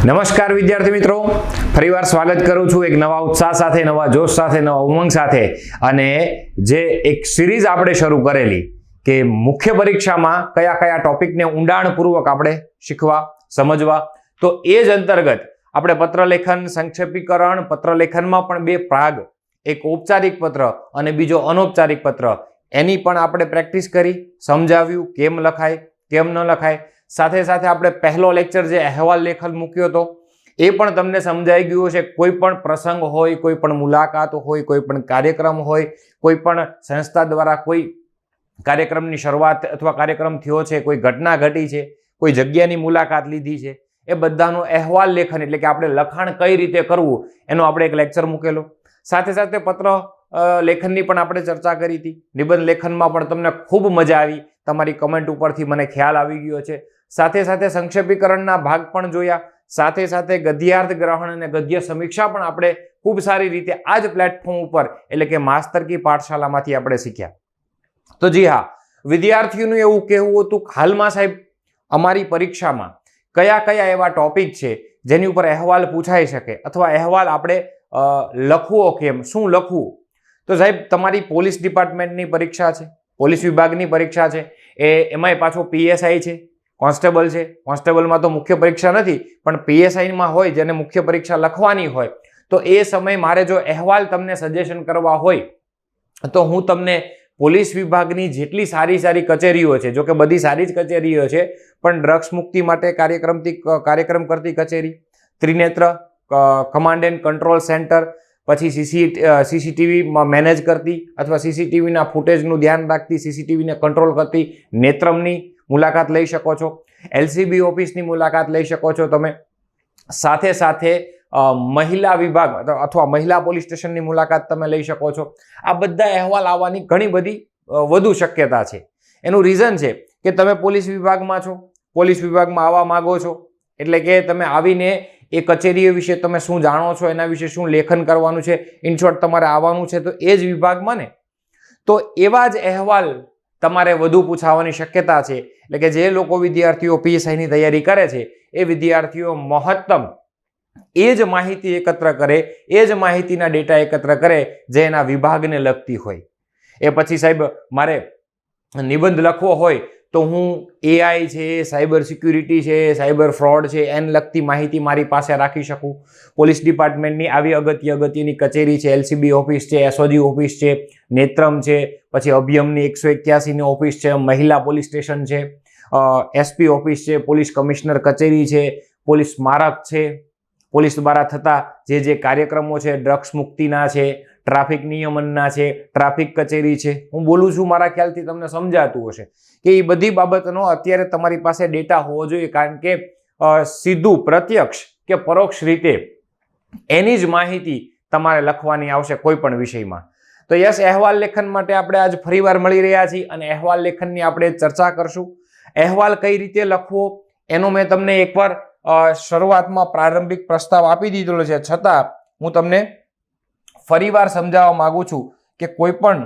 નમસ્કાર વિદ્યાર્થી મિત્રો, ફરીવાર સ્વાગત કરું છું એક નવા ઉત્સાહ સાથે, નવા જોશ સાથે, નવા ઉમંગ સાથે. અને જે એક સિરીઝ આપણે શરૂ કરેલી કે મુખ્ય પરીક્ષામાં કયા કયા ટોપિકને ઊંડાણપૂર્વક આપણે શીખવા સમજવા, તો એ જ અંતર્ગત આપણે પત્રલેખન, સંક્ષેપીકરણ, પત્રલેખનમાં પણ બે ભાગ, એક ઔપચારિક પત્ર અને બીજો અનૌપચારિક પત્ર, એની પણ આપણે પ્રેક્ટિસ કરી, સમજાવ્યું કેમ લખાય કેમ ન લખાય. સાથે સાથે આપણે પહેલો લેક્ચર જે અહેવાલ લેખન મૂક્યો હતો એ પણ તમને સમજાઈ ગયું છે. કોઈ પણ પ્રસંગ હોય, કોઈ પણ મુલાકાત હોય, કોઈ પણ કાર્યક્રમ હોય, કોઈ પણ સંસ્થા દ્વારા કોઈ કાર્યક્રમની શરૂઆત અથવા કાર્યક્રમ થયો છે, કોઈ ઘટના ઘટી છે, કોઈ જગ્યાની મુલાકાત લીધી છે, એ બધાનો અહેવાલ લેખન એટલે કે આપણે લખાણ કઈ રીતે કરવું એનો આપણે એક લેક્ચર મૂકેલો. સાથે સાથે પત્ર લેખનની પણ આપણે ચર્ચા કરી હતી. નિબંધ લેખનમાં પણ તમને ખૂબ મજા આવી, તમારી કમેન્ટ ઉપરથી મને ખ્યાલ આવી ગયો છે. સાથે સાથે સંક્ષેપીકરણના ભાગ પણ જોયા, સાથે સાથે ગદ્યાર્થ ગ્રહણ અને ગદ્ય સમીક્ષા પણ આપણે ખૂબ સારી રીતે આ જ પ્લેટફોર્મ ઉપર એટલે કે માસ્તર કી પાઠશાલામાંથી આપણે શીખ્યા. તો જી હા, વિદ્યાર્થીઓનું એવું કહેવું હતું હાલમાં સાહેબ અમારી પરીક્ષામાં કયા કયા એવા ટોપિક છે જેની ઉપર અહેવાલ પૂછાઈ શકે અથવા અહેવાલ આપણે લખવો કેમ, શું લખવું. તો સાહેબ તમારી પોલીસ ડિપાર્ટમેન્ટની પરીક્ષા છે, પોલીસ વિભાગની પરીક્ષા છે, એમાંય પાછો પીએસઆઈ છે, કોન્સ્ટેબલ છે. કોન્સ્ટેબલમાં તો મુખ્ય પરીક્ષા નથી પણ પીએસઆઈમાં હોય જેને મુખ્ય પરીક્ષા લખવાની હોય, તો એ સમયે મારે જો અહેવાલ તમને સજેશન કરવા હોય તો હું તમને પોલીસ વિભાગની જેટલી સારી સારી કચેરીઓ છે, જો કે બધી સારી જ કચેરીઓ છે, પણ ડ્રગ્સ મુક્તિ માટે કાર્યક્રમ કરતી કચેરી, Trinetra command and control centre, પછી સીસીટીવીમાં મેનેજ કરતી અથવા સીસીટીવીના ફૂટેજનું ધ્યાન રાખતી, સીસીટીવીને કંટ્રોલ કરતી નેત્રમની મુલાકાત લઈ શકો છો. એલસીબી ઓફિસની મુલાકાત લઈ શકો છો તમે. સાથે સાથે મહિલા વિભાગ અથવા મહિલા પોલીસ સ્ટેશનની મુલાકાત તમે લઈ શકો છો. આ બધા અહેવાલ આવવાની ઘણી બધી વધુ શક્યતા છે. એનું રીઝન છે કે તમે પોલીસ વિભાગમાં છો, પોલીસ વિભાગમાં આવવા માંગો છો, એટલે કે તમે આવીને એ કચેરીઓ વિશે તમે શું જાણો છો, એના વિશે શું લેખન કરવાનું છે, ઇન શોર્ટ તમારે આવવાનું છે તો એ જ વિભાગમાં ને, તો એવા જ અહેવાલ તમારે વધુ પૂછાવાની શક્યતા છે. એટલે કે જે લોકો વિદ્યાર્થીઓ પીએસઆઈની તૈયારી કરે છે એ વિદ્યાર્થીઓ મહત્તમ એ જ માહિતી એકત્ર કરે, એ જ માહિતીના ડેટા એકત્ર કરે જે એના વિભાગને લગતી હોય. એ પછી સાહેબ મારે નિબંધ લખવો હોય તો હું એઆઈ છે, સાયબર સિક્યુરિટી છે, સાયબર ફ્રોડ છે, એને લગતી માહિતી મારી પાસે રાખી શકું. પોલીસ ડિપાર્ટમેન્ટની આવી અગત્યની કચેરી છે, એલસીબી ઓફિસ છે, એસઓજી ઓફિસ છે, નેત્રમ છે, પછી અભિયમની 181ની ઓફિસ છે, મહિલા પોલીસ સ્ટેશન છે, એસપી ઓફિસ છે, પોલીસ કમિશનર કચેરી છે, પોલીસ સ્મારક છે, પોલીસ દ્વારા થતા જે કાર્યક્રમો છે, ડ્રગ્સ મુક્તિના છે, ટ્રાફિક નિયમનના છે, ટ્રાફિક કચેરી છે. હું બોલું છું મારા ખ્યાલથી તમને સમજાતું હશે કે એ બધી બાબતનો અત્યારે તમારી પાસે ડેટા હોવો જોઈએ, કારણ કે સીધું પ્રત્યક્ષ કે પરોક્ષ રીતે એની જ માહિતી તમારે લખવાની આવશે કોઈ પણ વિષયમાં. તો યસ, અહેવાલ લેખન માટે આપણે આજ ફરીવાર મળી રહ્યા છીએ અને અહેવાલ લેખનની આપણે ચર્ચા કરશું. અહેવાલ કઈ રીતે લખવો એનો મેં તમને એકવાર શરૂઆતમાં પ્રારંભિક પ્રસ્તાવ આપી દીધેલો છે, છતાં હું તમને ફરીવાર સમજાવવા માંગુ છું કે કોઈ પણ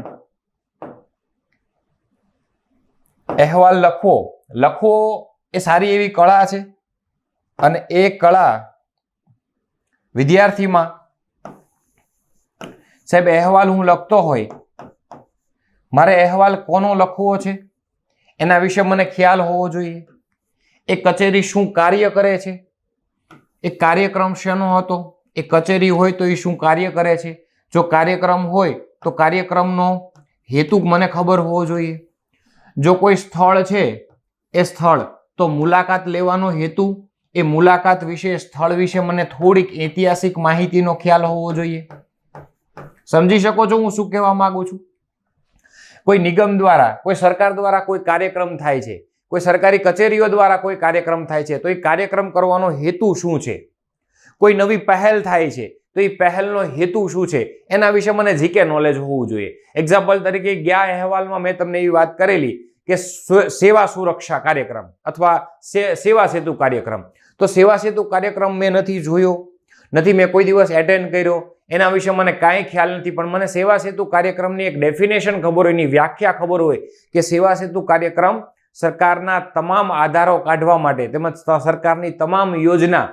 અહેવાલ લખવો એ સારી એવી કળા છે અને એ કળા વિદ્યાર્થીમાં સાહેબ અહેવાલ હું લખતો હોય, મારે અહેવાલ કોનો લખવો છે એના વિશે મને ખ્યાલ હોવો જોઈએ. એ કચેરી શું કાર્ય કરે છે, એ કાર્યક્રમ શેનો હતો, એ કચેરી હોય તો એ શું કાર્ય કરે છે, જો કાર્યક્રમ હોય તો કાર્યક્રમનો હેતુ મને ખબર હોવો જોઈએ. જો કોઈ સ્થળ છે એ સ્થળ તો મુલાકાત લેવાનો હેતુ, એ મુલાકાત વિશે, સ્થળ વિશે મને થોડીક ઐતિહાસિક માહિતીનો ખ્યાલ હોવો જોઈએ. સમજી શકો છો હું શું કહેવા માંગુ છું? કોઈ નિગમ દ્વારા, કોઈ સરકાર દ્વારા કોઈ કાર્યક્રમ થાય છે, કોઈ સરકારી કચેરીઓ દ્વારા કોઈ કાર્યક્રમ થાય છે, તો એ કાર્યક્રમ કરવાનો હેતુ શું છે? કોઈ નવી પહેલ થાય છે તો એ પહેલનો હેતુ શું છે એના વિશે મને જીકે નોલેજ હોવું જોઈએ. એક્ઝામ્પલ તરીકે ગયા અહેવાલમાં મેં તમને એવી વાત કરેલી કે સેવા સુરક્ષા કાર્યક્રમ અથવા સેવા સેતુ કાર્યક્રમ. તો સેવા સેતુ કાર્યક્રમ મેં નથી જોયો, નથી મેં કોઈ દિવસ એટેન્ડ કર્યો, એના વિશે મને કાંઈ ખ્યાલ નથી, પણ મને સેવા સેતુ કાર્યક્રમની એક ડેફિનેશન ખબર હોય, એની વ્યાખ્યા ખબર હોય કે સેવા સેતુ કાર્યક્રમ સરકારના તમામ આધારો કાઢવા માટે તેમજ સરકારની તમામ યોજના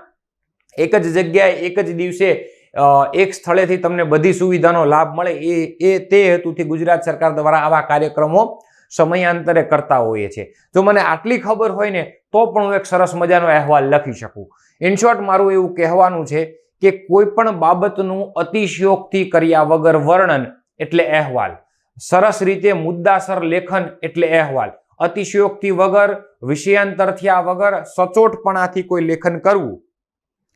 એક જ જગ્યાએ એક જ દિવસે એક સ્થળેથી તમને બધી સુવિધાનો લાભ મળે તે હેતુથી ગુજરાત સરકાર દ્વારા આવા કાર્યક્રમો સમયાંતરે કરતા હોઈએ છીએ. જો મને આટલી ખબર હોય ને તો પણ હું એક સરસ મજાનો અહેવાલ લખી શકું. ઇન શોર્ટ મારું એવું કહેવાનું છે કે કોઈ પણ બાબતનું અતિશયોક્તિ કર્યા વગર વર્ણન એટલે અહેવાલ, સરસ રીતે મુદ્દાસર લેખન એટલે અહેવાલ, અતિશયોક્તિ વગર, વિષયાંતર થયા વગર, સચોટપણાથી કોઈ લેખન કરવું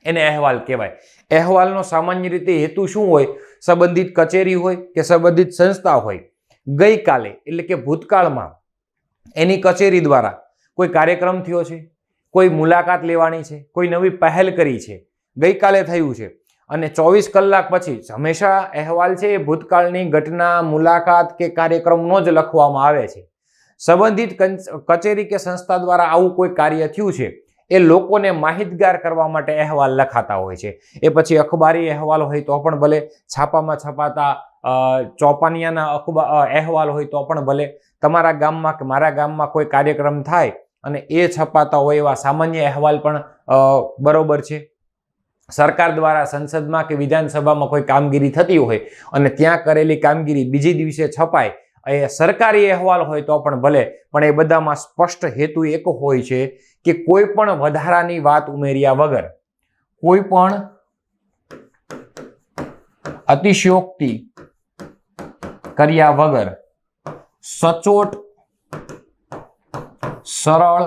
એને અહેવાલ કહેવાય. અહેવાલનો સામાન્ય રીતે હેતુ શું હોય? સંબંધિત કચેરી હોય કે સંબંધિત સંસ્થા હોય, ગઈકાલે એટલે કે ભૂતકાળમાં એની કચેરી દ્વારા કોઈ કાર્યક્રમ થયો છે, કોઈ મુલાકાત લેવાની છે, કોઈ નવી પહેલ કરી છે, ગઈકાલે થયું છે અને 24 કલાક પછી હંમેશા અહેવાલ છે એ ભૂતકાળની ઘટના, મુલાકાત કે કાર્યક્રમનો જ લખવામાં આવે છે. સંબંધિત કચેરી કે સંસ્થા દ્વારા આવું કોઈ કાર્ય થયું છે એ લોકોને માહિતગાર કરવા માટે અહેવાલ લખાતા હોય છે. એ પછી અખબારી અહેવાલ હોય તો પણ ભલે, છાપામાં છપાતા ચોપાનિયાના અહેવાલ હોય તો પણ ભલે, તમારા ગામમાં કે મારા ગામમાં કોઈ કાર્યક્રમ થાય અને એ છપાતા હોય એવા સામાન્ય અહેવાલ પણ બરોબર છે. સરકાર દ્વારા સંસદમાં કે વિધાનસભામાં કોઈ કામગીરી થતી હોય અને ત્યાં કરેલી કામગીરી બીજી દિવસે છપાય, એ સરકારી અહેવાલ હોય તો પણ ભલે, પણ એ બધામાં સ્પષ્ટ હેતુ એક હોય છે કે કોઈ પણ વધારાની વાત ઉમેર્યા વગર, કોઈ પણ અતિશયોક્તિ કર્યા વગર સચોટ, સરળ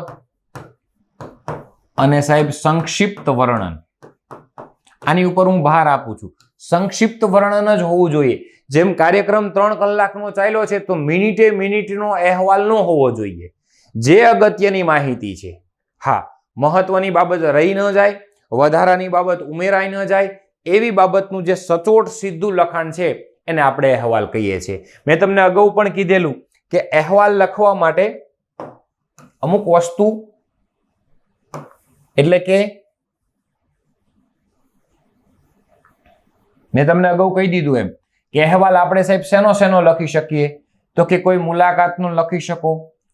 અને સાહેબ સંક્ષિપ્ત વર્ણન, આની ઉપર હું ભાર આપું છું, સંક્ષિપ્ત વર્ણન જ હોવું જોઈએ. જેમ કાર્યક્રમ 3 કલાકનો ચાલ્યો છે તો મિનિટે મિનિટનો અહેવાલ ન હોવો જોઈએ. જે અગત્યની માહિતી છે, હા, મહત્વની બાબત રહી ન જાય, વધારાની બાબત ઉમેરાઈ ન જાય, એવી બાબતનું જે સચોટ સીધું લખાણ છે એને આપણે અહેવાલ કહીએ છીએ. મેં તમને અગાઉ પણ કીધેલું કે અહેવાલ લખવા માટે અમુક વસ્તુ એટલે કે મેં તમને અગાઉ કહી દીધું એમ કે અહેવાલ આપણે સાહેબ શેનો લખી શકીએ? તો કે કોઈ મુલાકાતનો લખી શકો,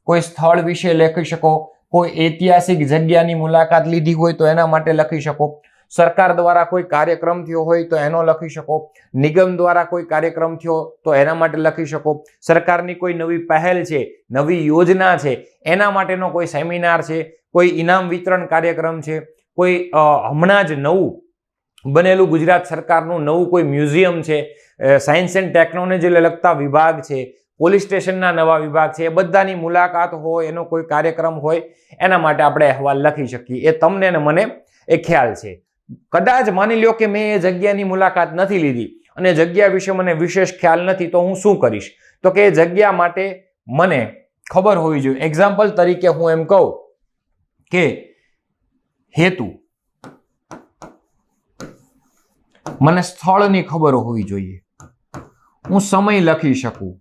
કોઈ સ્થળ વિશે લખી શકો, કોઈ ઐતિહાસિક જગ્યાની મુલાકાત લીધી હોય તો એના માટે લખી શકો, સરકાર દ્વારા કોઈ કાર્યક્રમ થયો હોય તો એનો લખી શકો, નિગમ દ્વારા કોઈ કાર્યક્રમ થયો તો એના માટે લખી શકો, સરકારની કોઈ નવી પહેલ છે, નવી યોજના છે, એના માટેનો કોઈ સેમિનાર છે, કોઈ ઇનામ વિતરણ કાર્યક્રમ છે, કોઈ હમણાં જ નવું બનેલું ગુજરાત સરકારનું નવું કોઈ મ્યુઝિયમ છે, સાયન્સ એન્ડ ટેકનોલોજીને લગતા વિભાગ છે, પોલીસ સ્ટેશનના નવા વિભાગ છે, એ બધાની મુલાકાત હોય, એનો કોઈ કાર્યક્રમ હોય, એના માટે આપણે અહેવાલ લખી શકીએ. એ તમને ને મને એ ખ્યાલ છે. કદાચ માની લ્યો કે મેં એ જગ્યાની મુલાકાત નથી લીધી અને જગ્યા વિશે મને વિશેષ ખ્યાલ નથી, તો હું શું કરીશ? તો કે એ જગ્યા માટે મને ખબર હોવી જોઈએ. એક્ઝામ્પલ તરીકે હું એમ કહું કે હેતુ, મને સ્થળની ખબર હોવી જોઈએ, હું સમય લખી શકું,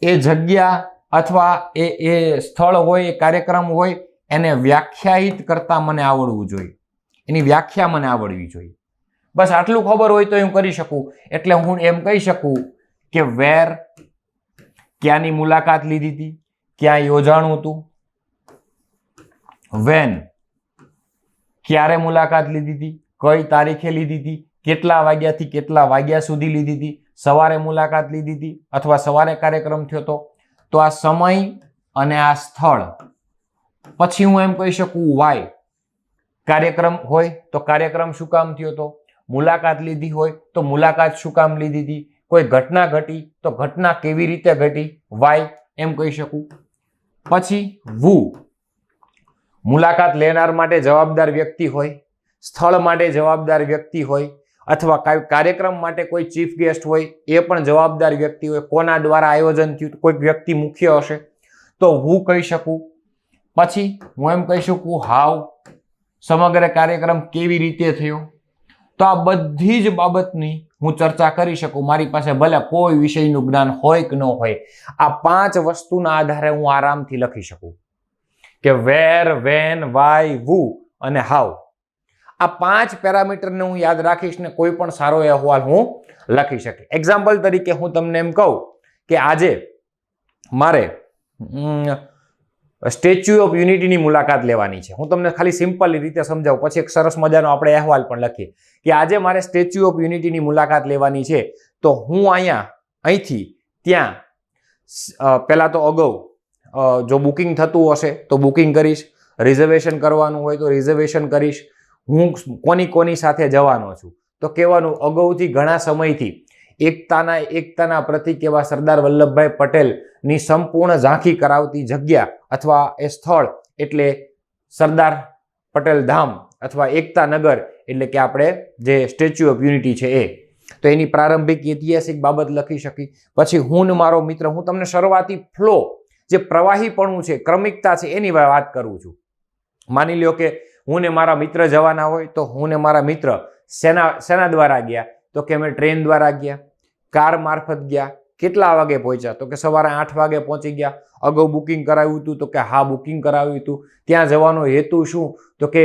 એ જગ્યા અથવા એ સ્થળ હોય, એ કાર્યક્રમ હોય, એને વ્યાખ્યાયિત કરતા મને આવડવું જોઈએ, એની વ્યાખ્યા મને આવડવી જોઈએ. બસ આટલું ખબર હોય તો હું કરી શકું. એટલે હું એમ કહી શકું કે વેર, ક્યાંની મુલાકાત લીધી હતી, ક્યાં યોજાણું હતું, વેન, ક્યારે મુલાકાત લીધી હતી, કઈ તારીખે લીધી હતી, કેટલા વાગ્યાથી કેટલા વાગ્યા સુધી લીધી હતી, સવારે મુલાકાત લીધી હતી અથવા સવારે કાર્યક્રમ થયો હતો, તો આ સમય અને આ સ્થળ. પછી હું એમ કહી શકું વાય, કાર્યક્રમ હોય તો કાર્યક્રમ શું કામ થયો હતો, મુલાકાત લીધી હોય તો મુલાકાત શું કામ લીધી હતી, કોઈ ઘટના ઘટી તો ઘટના કેવી રીતે ઘટી, વાય એમ કહી શકું. પછી વુ, મુલાકાત લેનાર માટે જવાબદાર વ્યક્તિ હોય, સ્થળ માટે જવાબદાર વ્યક્તિ હોય, અથવા કાર્યક્રમ માટે કોઈ ચીફ ગેસ્ટ હોય, એ પણ જવાબદાર વ્યક્તિ હોય, કોના દ્વારા આયોજન થયું, કોઈ વ્યક્તિ મુખ્ય હશે તો હું કહી શકું. પછી હું એમ કહી શકું હાવ, સમગ્ર કાર્યક્રમ કેવી રીતે થયો. તો આ બધી જ બાબતની હું ચર્ચા કરી શકું. મારી પાસે ભલે કોઈ વિષયનું જ્ઞાન હોય કે ન હોય, આ 5 વસ્તુના આધારે હું આરામથી લખી શકું કે વેર, વેન, વાય, વુ અને હાવ. આ 5 પેરામીટરને હું યાદ રાખીશ ને કોઈ પણ સારો અહેવાલ હું લખી શકીશ. એક્ઝામ્પલ તરીકે હું તમને એમ કહું કે આજે મારે સ્ટેચ્યુ ઓફ યુનિટીની મુલાકાત લેવાની છે. હું તમને ખાલી સિમ્પલ રીતે સમજાવું, પછી એક સરસ મજાનો આપણે અહેવાલ પણ લખીએ કે આજે મારે સ્ટેચ્યુ ઓફ યુનિટીની મુલાકાત લેવાની છે. તો હું અહીંથી ત્યાં પહેલાં તો અગાઉ જો બુકિંગ થતું હશે તો બુકિંગ કરીશ, રિઝર્વેશન કરવાનું હોય તો રિઝર્વેશન કરીશ. હું કોની સાથે જવાનો છું તો કહેવાનું અગાઉથી ઘણા સમયથી એકતાના પ્રતીક એવા સરદાર વલ્લભભાઈ પટેલની સંપૂર્ણ ઝાંખી કરાવતી જગ્યા અથવા એ સ્થળ એટલે સરદાર પટેલ ધામ અથવા એકતા નગર, એટલે કે આપણે જે સ્ટેચ્યુ ઓફ યુનિટી છે એ. તો એની પ્રારંભિક ઐતિહાસિક બાબત લખી શકી. પછી હું ને મારો મિત્ર, હું તમને શરૂઆતી ફ્લો જે પ્રવાહીપણું છે, ક્રમિકતા છે, એની વાત કરું છું. માની લ્યો કે હું ને મારા મિત્ર જવાના હોય તો હું ને મારા મિત્ર શેના દ્વારા ગયા તો કે અમે ટ્રેન દ્વારા ગયા, કાર મારફત ગયા. કેટલા વાગે પહોંચ્યા તો કે સવારે 8 વાગે પહોંચી ગયા. અગાઉ બુકિંગ કરાવ્યું હતું તો કે હા બુકિંગ કરાવ્યું હતું. ત્યાં જવાનો હેતુ શું તો કે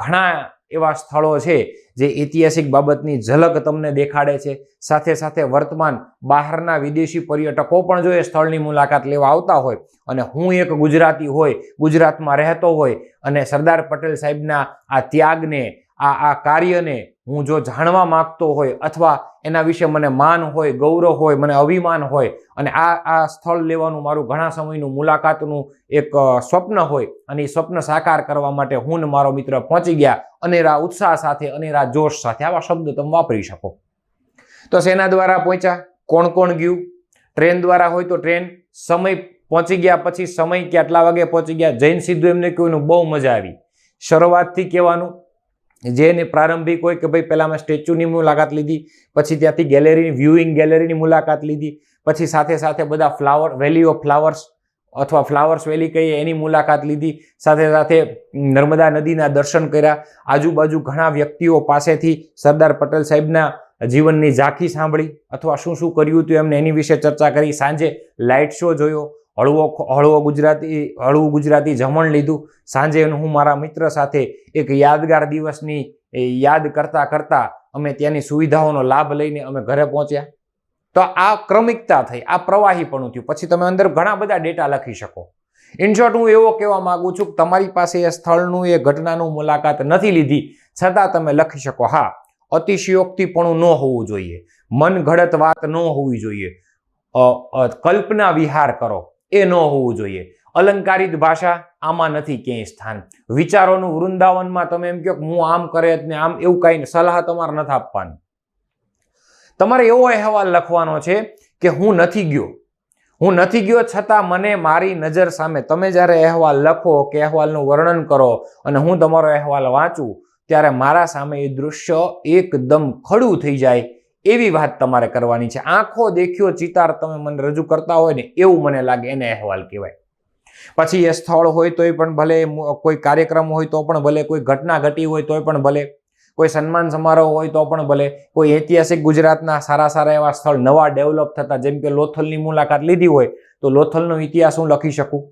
ઘણા એવા સ્થળો છે જે ઐતિહાસિક બાબતની ઝલક તમને દેખાડે છે. સાથે સાથે વર્તમાન બહારના વિદેશી પર્યટકો પણ જો એ સ્થળની મુલાકાત લેવા આવતા હોય અને હું એક ગુજરાતી હોય, ગુજરાતમાં રહેતો હોય અને સરદાર પટેલ સાહેબના આ ત્યાગને, આ કાર્યને હું જો જાણવા માંગતો હોય અથવા એના વિશે મને માન હોય, ગૌરવ હોય, મને અભિમાન હોય અને આ સ્થળ લેવાનું મારું ઘણા સમયનું મુલાકાતનું એક સ્વપ્ન હોય અને એ સ્વપ્ન સાકાર કરવા માટે હું ને મારો મિત્ર પહોંચી ગયા અનેરા ઉત્સાહ સાથે, અનેરા જોશ સાથે. આવા શબ્દ તમે વાપરી શકો. તો શેના દ્વારા પહોંચ્યા, કોણ ગયું? ટ્રેન દ્વારા હોય તો ટ્રેન. સમય પહોંચી ગયા પછી સમય કેટલા વાગે પહોંચી ગયા? જૈન સીધું એમને કહેવાનું બહુ મજા આવી. શરૂઆતથી કહેવાનું જેને પ્રારંભિક હોય કે ભાઈ પહેલા મેં સ્ટેચ્યુની મુલાકાત લીધી, પછી ત્યાંથી ગેલેરી, વ્યુઇંગ ગેલેરીની મુલાકાત લીધી, પછી સાથે સાથે બધા વેલી ઓફ ફ્લાવર્સ અથવા ફ્લાવર્સ વેલી કહીએ એની મુલાકાત લીધી, સાથે સાથે નર્મદા નદીના દર્શન કર્યા, આજુબાજુ ઘણા વ્યક્તિઓ પાસેથી સરદાર પટેલ સાહેબના જીવનની ઝાંખી સાંભળી અથવા શું શું કર્યું હતું એમને એની વિશે ચર્ચા કરી. સાંજે લાઇટ શો જોયો, હળવું ગુજરાતી જમણ લીધું. સાંજે હું મારા મિત્ર સાથે એક યાદગાર દિવસની યાદ કરતા અમે ત્યાંની સુવિધાઓનો લાભ લઈને અમે ઘરે પહોંચ્યા. તો આ ક્રમિકતા થઈ, આ પ્રવાહીપણું થયું. પછી તમે અંદર ઘણા બધા ડેટા લખી શકો. ઇન શોર્ટ હું એવો કહેવા માંગુ છું કે તમારી પાસે એ સ્થળનું, એ ઘટનાનું મુલાકાત નથી લીધી છતાં તમે લખી શકો. હા, અતિશયોક્તિપણું ન હોવું જોઈએ, મન ઘડત વાત ન હોવી જોઈએ, કલ્પના વિહાર કરો એ ન હોવું જોઈએ, અલંકારિત ભાષા આમાં નથી ક્યાંય સ્થાન, વિચારોનું વૃંદાવનમાં તમે એમ કહો કે હું આમ કરે ને આમ, એવું કાંઈ સલાહ તમારે નથી આપવાની. તમારે એવો અહેવાલ લખવાનો છે કે હું નથી ગયો છતાં મને મારી નજર સામે, તમે જ્યારે અહેવાલ લખો કે અહેવાલનું વર્ણન કરો અને હું તમારો અહેવાલ વાંચું ત્યારે મારા સામે એ દૃશ્ય એકદમ ખડું થઈ જાય એવી વાત તમારે કરવાની છે. આંખો દેખ્યો ચિતાર તમે મને રજૂ કરતા હોય ને એવું મને લાગે એને અહેવાલ કહેવાય. પછી એ સ્થળ હોય તોય પણ ભલે, કોઈ કાર્યક્રમ હોય તો પણ ભલે, કોઈ ઘટના ઘટી હોય તોય પણ ભલે, કોઈ સન્માન સમારોહ હોય તો પણ ભલે, કોઈ ઐતિહાસિક ગુજરાતના સારા એવા સ્થળ નવા ડેવલપ થતા, જેમ કે લોથલની મુલાકાત લીધી હોય તો લોથલનો ઇતિહાસ હું લખી શકું,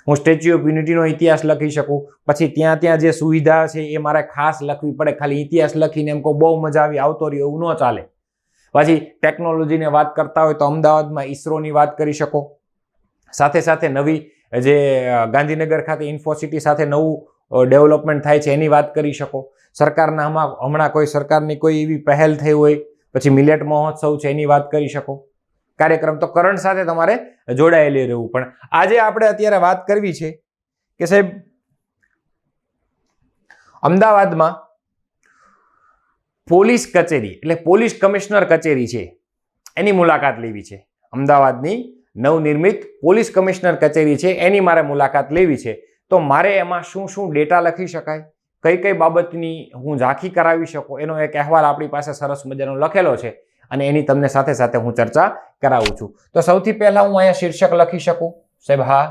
હું સ્ટેચ્યુ ઓફ યુનિટીનો ઇતિહાસ લખી શકું. પછી ત્યાં જે સુવિધા છે એ મારે ખાસ લખવી પડે. ખાલી ઇતિહાસ લખીને એમ કહો બહુ મજા આવી આવતો રહ્યો એવું ન ચાલે. પછી ટેકનોલોજીની વાત કરતા હોય તો અમદાવાદમાં ઈસરોની વાત કરી શકો. સાથે સાથે નવી જે ગાંધીનગર ખાતે ઇન્ફોસિટી સાથે નવું ડેવલપમેન્ટ થાય છે એની વાત કરી શકો. સરકારના હમણાં કોઈ સરકારની કોઈ એવી પહેલ થઈ હોય, પછી મિલેટ મહોત્સવ છે એની વાત કરી શકો. કાર્યક્રમ તો કરંટ સાથે તમારે જોડાયેલી રહેવું. પણ આજે આપણે અત્યારે વાત કરવી છે કે સાહેબ અમદાવાદમાં પોલીસ કચેરી એટલે પોલીસ કમિશનર કચેરી છે એની મુલાકાત લેવી છે. અમદાવાદની નવનિર્મિત પોલીસ કમિશનર કચેરી છે એની મારે મુલાકાત લેવી છે. તો મારે એમાં શું ડેટા લખી શકાય, કઈ બાબતની હું ઝાંખી કરાવી શકું, એનો એક અહેવાલ આપણી પાસે સરસ મજાનો લખેલો છે અને એની તમને સાથે હું ચર્ચા કરાવું છું. તો સૌથી પહેલા હું અહીંયા શીર્ષક લખી શકું સાહેબ, હા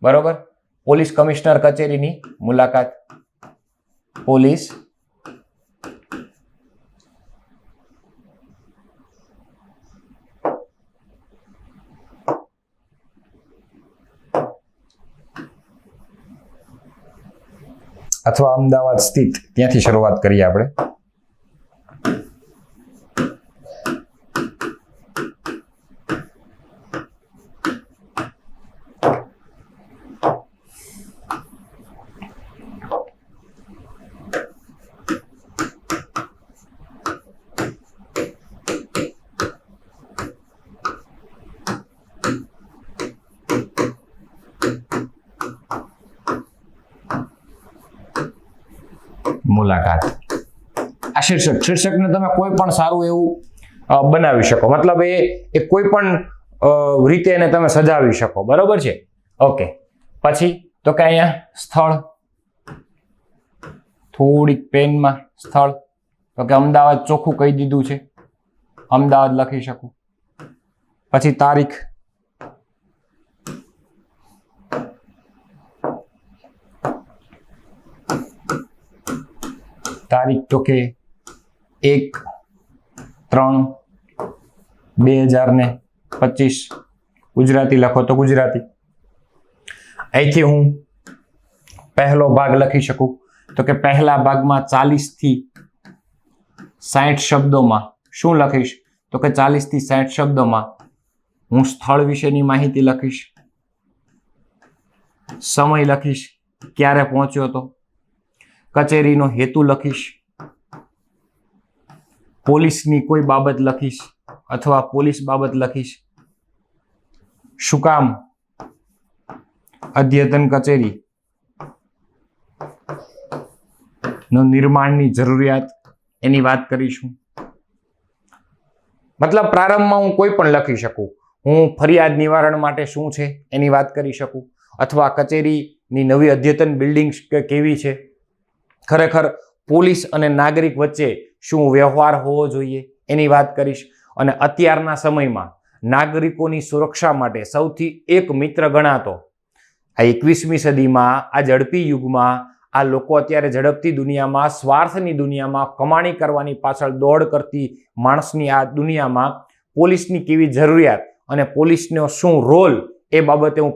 બરોબર, પોલીસ કમિશનર કચેરીની મુલાકાત, પોલીસ અથવા અમદાવાદ સ્થિત, ત્યાંથી શરૂઆત કરીએ આપણે. મુલાકાત. આ શીર્ષકને તમે કોઈ પણ સારું એવું બનાવી શકો, મતલબ એ કોઈ પણ રીતે એને તમે સજાવી શકો, બરોબર છે. ઓકે, પછી તો કે અહીંયા સ્થળ, થોડીક પેનમાં સ્થળ, તો કે અમદાવાદ ચોખ્ખું કહી દીધું છે, અમદાવાદ લખી શકું. પછી તારીખ, તો કે 1/3/2025. ગુજરાતી લખો તો ગુજરાતી. અહીંથી હું પહેલો ભાગ લખી શકું, તો કે પહેલા ભાગમાં 40 થી 60 શબ્દોમાં શું લખીશ, તો કે 40 થી 60 શબ્દોમાં હું સ્થળ વિશેની માહિતી લખીશ, સમય લખીશ, ક્યારે પહોંચ્યો હતો, કચેરીનો હેતુ લખીશ, પોલીસની કોઈ બાબત લખીશ અથવા પોલીસ બાબત લખીશ, શું કામ અદ્યતન કચેરી નો નિર્માણની જરૂરિયાત એની વાત કરીશું. મતલબ પ્રારંભમાં હું કોઈ પણ લખી શકું. હું ફરિયાદ નિવારણ માટે શું છે એની વાત કરી શકું, અથવા કચેરીની નવી અદ્યતન બિલ્ડિંગ કેવી છે, ખરેખર પોલીસ અને નાગરિક વચ્ચે શું વ્યવહાર હોવો જોઈએ એની વાત કરીશ. અને અત્યારના સમયમાં નાગરિકોની સુરક્ષા માટે સૌથી એક મિત્ર ગણાતો આ 21મી સદીમાં, આ ઝડપી યુગમાં, આ લોકો અત્યારે ઝડપથી દુનિયામાં, સ્વાર્થની દુનિયામાં, કમાણી કરવાની પાછળ દોડ કરતી માણસની આ દુનિયામાં પોલીસની કેવી જરૂરિયાત અને પોલીસનો શું રોલ, એ બાબતે હું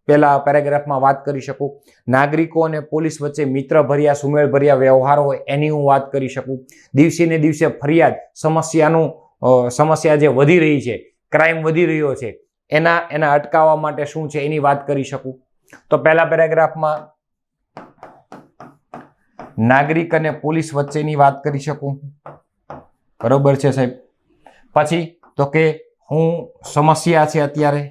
પહેલા પેરેગ્રાફમાં વાત કરી શકું. નાગરિકો અને પોલીસ વચ્ચે મિત્રભર્યા, સુમેળભર્યા વ્યવહાર હોય એની હું વાત કરી શકું. દિવસે ને દિવસે ફરિયાદ, સમસ્યા જે વધી રહી છે, ક્રાઇમ વધી રહ્યો છે, એના અટકાવવા માટે શું છે એની વાત કરી શકું. તો પહેલા પેરેગ્રાફમાં નાગરિક અને પોલીસ વચ્ચેની વાત કરી શકું, બરોબર છે સાહેબ. પછી તો કે હું સમસ્યા છે અત્યારે,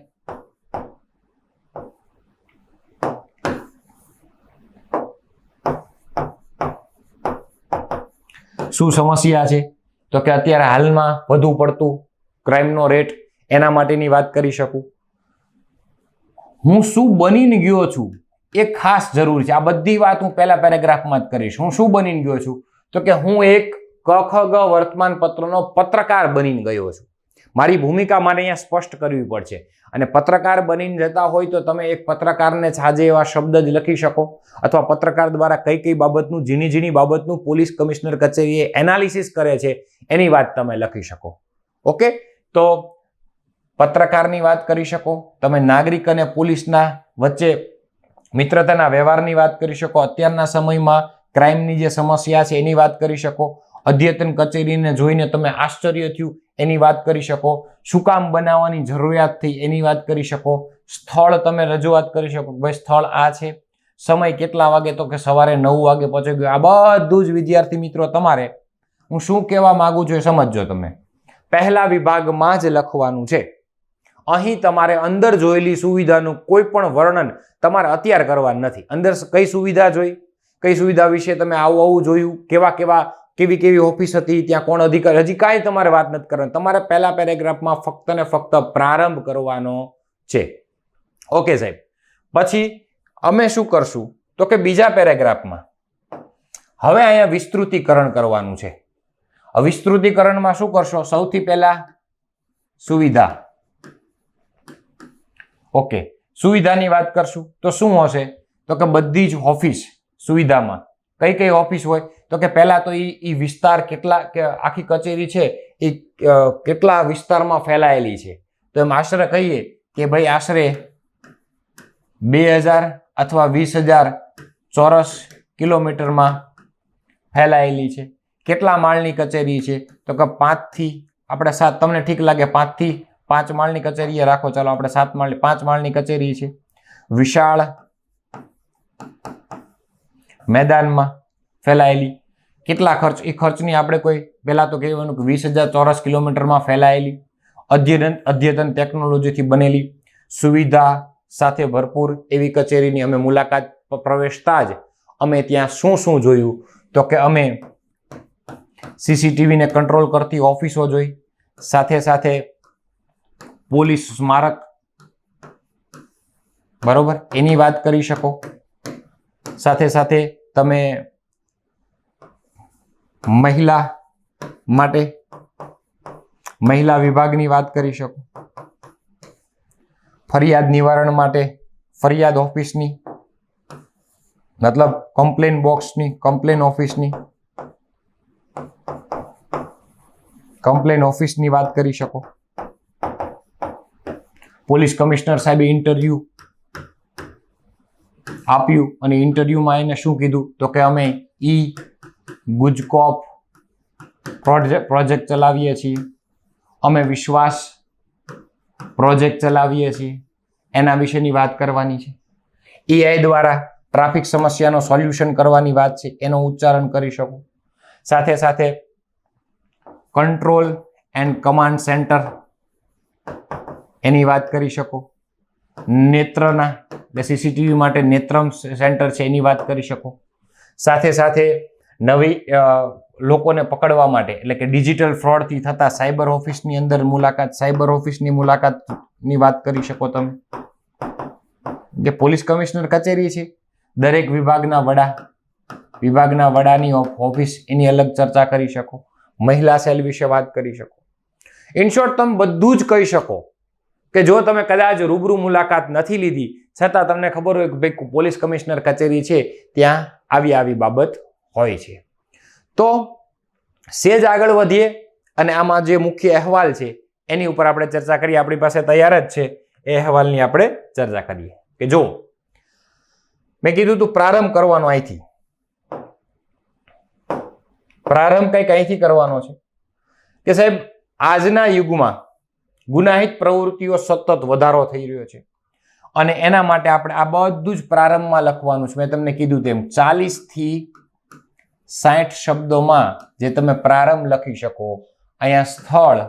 શું સમસ્યા છે, તો કે અત્યારે હાલમાં વધુ પડતું ક્રાઇમનો રેટ, એના માટેની વાત કરી શકું. હું શું બનીને ગયો છું એ ખાસ જરૂર છે. આ બધી વાત હું પહેલા પેરેગ્રાફમાં જ કરીશ. હું શું બનીને ગયો છું, તો કે હું એક ક-ખ-ગ વર્તમાન પત્રનો પત્રકાર બનીને ગયો છું. મારી ભૂમિકા મારે અહીંયા સ્પષ્ટ કરવી પડશે. અને પત્રકાર બનીને જતા હોય તો તમે એક પત્રકારને સાજે એવા શબ્દ જ લખી શકો, અથવા પત્રકાર દ્વારા કઈ કઈ બાબતનું, ઝીણી ઝીણી બાબતનું પોલીસ કમિશનર કચેરીએ એનાલિસિસ કરે છે એની વાત તમે લખી શકો. ઓકે, તો પત્રકારની વાત કરી શકો, તમે નાગરિક અને પોલીસના વચ્ચે મિત્રતાના વ્યવહારની વાત કરી શકો, અત્યારના સમયમાં ક્રાઇમની જે સમસ્યા છે એની વાત કરી શકો, અદ્યતન કચેરીને જોઈને તમે આશ્ચર્ય થયું એની વાત કરી શકો, શું કામ બનાવવાની જરૂરિયાત થઈ એની વાત કરી શકો, સ્થળ તમે રજૂઆત કરી શકો, ભાઈ સ્થળ આ છે, સમય કેટલા વાગે, તો કે સવારે 9 વાગે પહોંચી ગયો. આ બધું જ વિદ્યાર્થી મિત્રો તમારે હું શું કહેવા માંગુ છું એ સમજજો. તમે પહેલા વિભાગમાં જ લખવાનું છે. અહીં તમારે અંદર જોયેલી સુવિધાનું કોઈ પણ વર્ણન તમારે અત્યારે કરવાનું નથી. અંદર કઈ સુવિધા જોઈ, કઈ સુવિધા વિશે તમે આવું જોયું, કેવી ઓફિસ હતી, ત્યાં કોણ અધિકારી, હજી કાંઈ તમારે વાત નથી કરવાની. તમારે પહેલા પેરેગ્રાફમાં ફક્ત ને ફક્ત પ્રારંભ કરવાનો છે. ઓકે સાહેબ. પછી અમે શું કરશું, તો કે બીજા પેરેગ્રાફમાં હવે અહીંયા વિસ્તૃતીકરણ કરવાનું છે. વિસ્તૃતીકરણમાં શું કરશો, સૌથી પહેલા સુવિધા. ઓકે, સુવિધાની વાત કરશું તો શું હશે, તો કે બધી જ ઓફિસ સુવિધામાં કઈ કઈ ઓફિસ હોય, તો કે પહેલા તો એ વિસ્તાર કેટલા, કે આખી કચેરી છે એ કેટલા વિસ્તારમાં ફેલાયેલી છે. તો એમ આશરે કહીએ કે ભાઈ આશરે 2000 અથવા 20,000 ચોરસ કિલોમીટરમાં ફેલાયેલી છે. કેટલા માળની કચેરી છે, તો કે 5 થી આપણે 7, તમને ઠીક લાગે 5 થી 5 માળની કચેરી રાખો, ચાલો આપણે 5 માળની કચેરી છે. વિશાળ મેદાનમાં ફેલાયેલી. કેટલા ખર્ચ, એ ખર્ચની આપણે કોઈ પહેલા તો કહેવાનું કે 20,000 ચોરસ કિલોમીટરમાં ફેલાયેલી, અદ્યતન ટેકનોલોજીથી બનેલી, સુવિધા સાથે ભરપૂર એવી કચેરીની અમે મુલાકાત પ્રવેશતા જ અમે ત્યાં શું જોયું, તો કે અમે સીસીટીવીને કંટ્રોલ કરતી ઓફિસો જોઈ, સાથે સાથે પોલીસ સ્મારક, બરોબર, એની વાત કરી શકો. સાથે સાથે તમે મહિલા માટે મહિલા વિભાગની વાત કરી શકો. ફરિયાદ નિવારણ માટે ફરિયાદ ઓફિસની, મતલબ કમ્પ્લેન બોક્સની, કમ્પ્લેન ઓફિસની વાત કરી શકો. પોલીસ કમિશનર સાહેબે ઇન્ટરવ્યુ આપ્યું અને ઇન્ટરવ્યુમાં એને શું કીધું તો કે અમે ગુજકોપ પ્રોજેક્ટ ચલાવીએ છીએ, અમે વિશ્વાસ પ્રોજેક્ટ ચલાવીએ છીએ, એના વિશેની વાત કરવાની છે. AI દ્વારા ટ્રાફિક સમસ્યાનો સોલ્યુશન કરવાની વાત છે, એનો ઉચ્ચારણ કરી શકો. સાથે સાથે કંટ્રોલ એન્ડ કમાન્ડ સેન્ટર એની વાત કરી શકો. નેત્રના સીસીટીવી માટે નેત્રમ સેન્ટર છે એની વાત કરી શકો. સાથે સાથે નવી લોકોને પકડવા માટે એટલે કે ડિજિટલ ફ્રોડથી થતા સાયબર ઓફિસની અંદર મુલાકાત, સાયબર ઓફિસની મુલાકાતની વાત કરી શકો તમે. જે પોલીસ કમિશનર કચેરી છે, દરેક વિભાગના વડાની ઓફિસ એની અલગ ચર્ચા કરી શકો. મહિલા સેલ વિશે વાત કરી શકો. ઇન શોર્ટ તમે બધું જ કહી શકો કે જો તમે કદાચ રૂબરૂ મુલાકાત નથી લીધી છતાં તમને ખબર હોય કે ભાઈ પોલીસ કમિશનર કચેરી છે ત્યાં આવી બાબત હોય છે. તો સેજ આગળ વધીએ અને આમાં જે મુખ્ય અહેવાલ છે એની ઉપર આપણે ચર્ચા કરીએ. આપણી પાસે તૈયાર જ છે, એ અહેવાલની આપણે ચર્ચા કરીએ કે જો મેં કીધું તું પ્રારંભ કરવાનો અહીંથી, પ્રારંભ કંઈક અહીંથી કરવાનો છે કે સાહેબ આજના યુગમાં ગુનાહિત પ્રવૃત્તિઓ સતત વધારો થઈ રહ્યો છે અને એના માટે આપણે આ બધું જ પ્રારંભમાં લખવાનું છે. મેં તમને કીધું તેમ 40 થી 60 શબ્દોમાં જે તમે પ્રારંભ લખી શકો. અહીંયા સ્થળ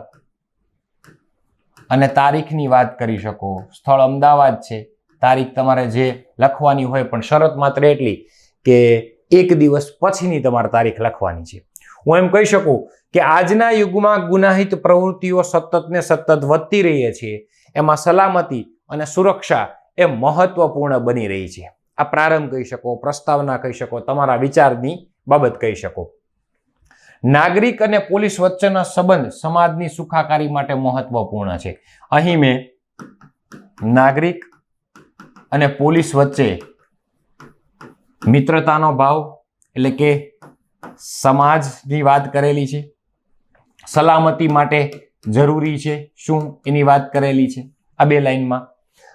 અને તારીખની વાત કરી શકો. સ્થળ અમદાવાદ છે, તારીખ તમારે જે લખવાની હોય પણ શરત માત્ર એટલી કે 1 દિવસ પછીની તમારે તારીખ લખવાની છે. હું એમ કહી શકું કે આજના યુગમાં ગુનાહિત પ્રવૃત્તિઓ સતત ને સતત વધતી રહી છે, એમાં સલામતી અને સુરક્ષા એ મહત્વપૂર્ણ બની રહી છે. આ પ્રારંભ કહી શકો, પ્રસ્તાવના કહી શકો, તમારા વિચારની બાબત કહી શકો. નાગરિક અને પોલીસ વચ્ચેનો સંબંધ સમાજની સુખાકારી માટે મહત્વપૂર્ણ છે. અહીં મેં નાગરિક અને પોલીસ વચ્ચે મિત્રતાનો ભાવ એટલે કે સમાજની વાત કરેલી છે. સલામતી માટે જરૂરી છે શું એની વાત કરેલી છે આ 2 લાઈનમાં.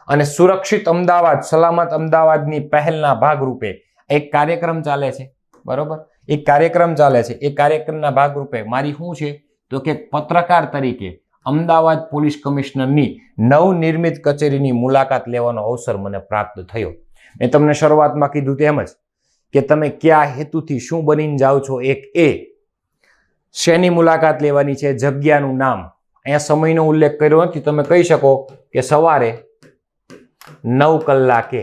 અને સુરક્ષિત અમદાવાદ, સલામત અમદાવાદની પહેલના ભાગરૂપે એક કાર્યક્રમ ચાલે છે, બરોબર, એક કાર્યક્રમ ચાલે છે. એ કાર્યક્રમના ભાગરૂપે મારી શું છે તો કે પત્રકાર તરીકે અમદાવાદ પોલીસ કમિશનરની નવનિર્મિત કચેરીની મુલાકાત લેવાનો અવસર મને પ્રાપ્ત થયો. મેં તમને શરૂઆતમાં કીધું તેમ જ કે તમે કયા હેતુથી શું બનીને જાઓ છો. એક એ શેની મુલાકાત લેવાની છે, જગ્યાનું નામ, અહીંયા સમયનો ઉલ્લેખ કર્યો નથી. તમે કહી શકો કે સવારે 9 કલાકે.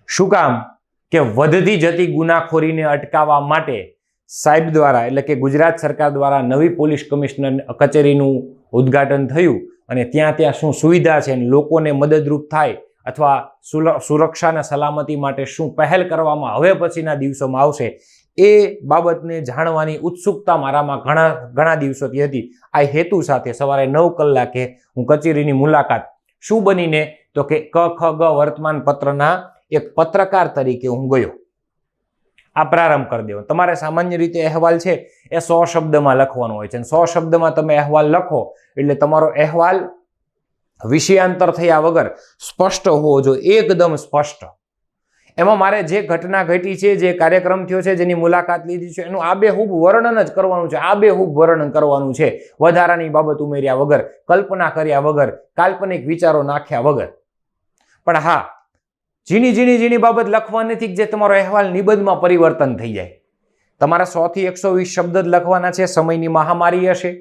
શું કામ કે વધતી જતી ગુનાખોરીને અટકાવવા માટે સાહેબ દ્વારા એટલે કે ગુજરાત સરકાર દ્વારા નવી પોલીસ કમિશનર કચેરીનું ઉદ્ઘાટન થયું અને ત્યાં શું સુવિધા છે અને લોકોને મદદરૂપ થાય અથવા સુરક્ષા અને સલામતી માટે શું પહેલ કરવામાં હવે પછીના દિવસોમાં આવશે એ બાબતને જાણવાની ઉત્સુકતા મારામાં ઘણા દિવસોથી હતી. આ હેતુ સાથે સવારે 9 કલાકે હું કચેરીની મુલાકાત શું બનીને તો કે ક ખ ગ વર્તમાન પત્રના એક પત્રકાર તરીકે હું ગયો. આ પ્રારંભ કરી દેવો. તમારે સામાન્ય રીતે અહેવાલ છે એ 100 શબ્દમાં લખવાનો હોય છે અને 100 શબ્દમાં તમે અહેવાલ લખો એટલે તમારો અહેવાલ વિષયાંતર થયા વગર સ્પષ્ટ હોવો જોઈએ, એકદમ સ્પષ્ટ. એમાં મારે જે ઘટના ઘટી છે, જે કાર્યક્રમ થયો છે, જેની મુલાકાત લીધી છે એનું આબેહૂબ વર્ણન જ કરવાનું છે, આબેહૂબ વર્ણન કરવાનું છે, વધારાની બાબત ઉમેર્યા વગર, કલ્પના કર્યા વગર, કાલ્પનિક વિચારો નાખ્યા વગર. પણ હા, ઝીણી બાબત લખવાની નથી જે તમારો અહેવાલ નિબંધમાં પરિવર્તન થઈ જાય. તમારા 100 થી 120 શબ્દ જ લખવાના છે. સમયની મહામારી હશે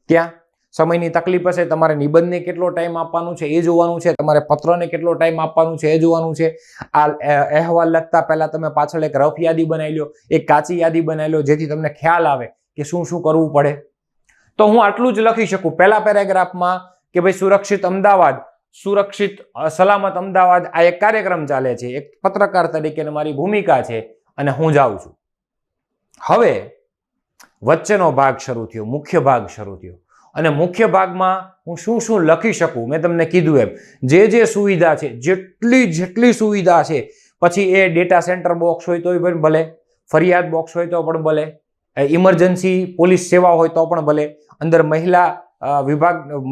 ત્યાં સમયની તકલીફ હશે, તમારે નિબંધને કેટલો ટાઈમ આપવાનું છે એ જોવાનું છે, તમારે પત્રને કેટલો ટાઈમ આપવાનું છે એ જોવાનું છે. આ અહેવાલ લખતા પહેલા તમે પાછળ એક રફ યાદી બનાવી લો, એક કાચી યાદી બનાવી લો, જેથી તમને ખ્યાલ આવે કે શું શું કરવું પડે. તો હું આટલું જ લખી શકું પહેલા પેરેગ્રાફમાં કે ભાઈ સુરક્ષિત અમદાવાદ, સુરક્ષિત સલામત અમદાવાદ આ એક કાર્યક્રમ ચાલે છે, એક પત્રકાર તરીકે મારી ભૂમિકા છે અને હું જાઉં છું. હવે વચ્ચેનો ભાગ શરૂ થયો, મુખ્ય ભાગ શરૂ થયો અને મુખ્ય ભાગમાં હું શું શું લખી શકું મેં તમને કીધું એમ જે સુવિધા છે, જેટલી સુવિધા છે, પછી એ ડેટા સેન્ટર બોક્સ હોય તો પણ ભલે, ફરિયાદ બોક્સ હોય તો પણ ભલે, ઇમરજન્સી પોલીસ સેવા હોય તો પણ ભલે, અંદર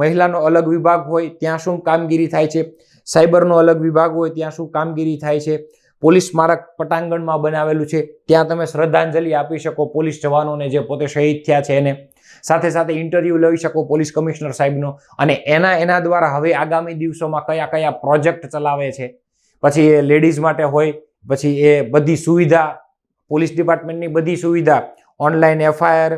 મહિલાનો અલગ વિભાગ હોય ત્યાં શું કામગીરી થાય છે, સાયબરનો અલગ વિભાગ હોય ત્યાં શું કામગીરી થાય છે, પોલીસ સ્મારક પટાંગણમાં બનાવેલું છે ત્યાં તમે શ્રદ્ધાંજલિ આપી શકો પોલીસ જવાનોને જે પોતે શહીદ થયા છે એને, સાથે સાથે ઇન્ટરવ્યૂ લઈ શકો પોલીસ કમિશનર સાહેબનો, અને એના દ્વારા હવે આગામી દિવસોમાં કયા કયા પ્રોજેક્ટ ચલાવે છે. પછી એ લેડીઝ માટે હોય, પછી એ બધી સુવિધા, પોલીસ ડિપાર્ટમેન્ટની બધી સુવિધા, ઓનલાઈન FIR,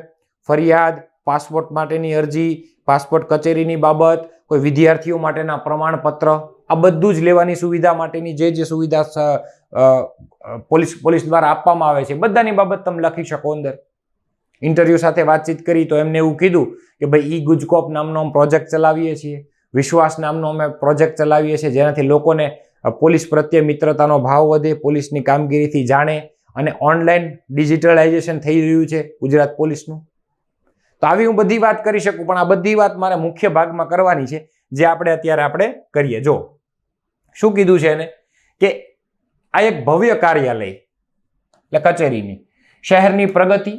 ફરિયાદ, પાસપોર્ટ માટેની અરજી, પાસપોર્ટ કચેરીની બાબત, કોઈ વિદ્યાર્થીઓ માટેના પ્રમાણપત્ર, આ બધું જ લેવાની સુવિધા માટેની જે સુવિધા પોલીસ દ્વારા આપવામાં આવે છે બધાની બાબત તમે લખી શકો અંદર. ઇન્ટરવ્યુ સાથે વાતચીત કરી તો એમને એવું કીધું કે ભાઈ ગુજકોપ નામનો પ્રોજેક્ટ ચલાવીએ છીએ, વિશ્વાસ નામનો અમે પ્રોજેક્ટ ચલાવીએ છીએ, જેનાથી લોકોને પોલીસ પ્રત્યે મિત્રતાનો ભાવ વધે, પોલીસની કામગીરીથી જાણે, અને ઓનલાઈન ડિજિટલાઇઝેશન થઈ રહ્યું છે ગુજરાત પોલીસનું. તો આવી હું બધી વાત કરી શકું, પણ આ બધી વાત મારે મુખ્ય ભાગમાં કરવાની છે જે અત્યારે કરીએ. જો શું કીધું છે એને કે આ એક ભવ્ય કાર્યાલય એટલે કચેરીની શહેરની પ્રગતિ